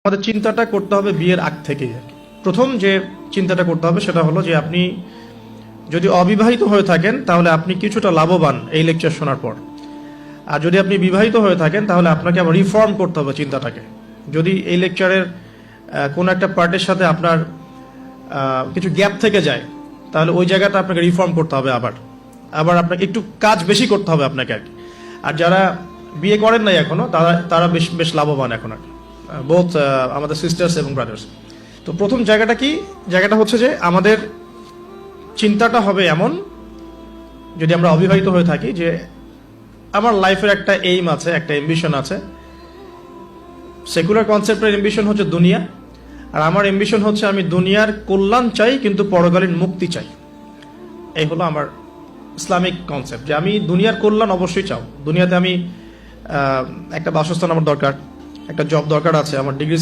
আমাদের চিন্তাটা করতে হবে বিয়ের আগ থেকেই। প্রথম যে চিন্তাটা করতে হবে সেটা হলো যে আপনি যদি অবিবাহিত হয়ে থাকেন তাহলে আপনি কিছুটা লাভবান এই লেকচার শোনার পর। আর যদি আপনি বিবাহিত হয়ে থাকেন তাহলে আপনাকে আবার রিফর্ম করতে হবে চিন্তাটাকে। যদি এই লেকচারের কোনো একটা পার্টের সাথে আপনার কিছু গ্যাপ থেকে যায় তাহলে ওই জায়গাটা আপনাকে রিফর্ম করতে হবে, আবার আপনাকে একটু কাজ বেশি করতে হবে আপনাকে আর কি। আর যারা বিয়ে করেন নাই এখনো তারা বেশ লাভবান এখন আর বোথ আমাদের সিস্টার্স এবং ব্রাদার্স। তো প্রথম জায়গাটা হচ্ছে যে আমাদের চিন্তাটা হবে এমন, যদি আমরা অবিবাহিত হয়ে থাকি, যে আমার লাইফের একটা এইম আছে, একটা এম্বিশন আছে। সেকুলার কনসেপ্টের এম্বিশন হচ্ছে দুনিয়া, আর আমার এম্বিশন হচ্ছে আমি দুনিয়ার কল্যাণ চাই কিন্তু পরকালীন মুক্তি চাই। এই হলো আমার ইসলামিক কনসেপ্ট, যে আমি দুনিয়ার কল্যাণ অবশ্যই চাও। দুনিয়াতে আমি একটা বাসস্থান আমার দরকার, একটা জব দরকার আছে, আমার ডিগ্রি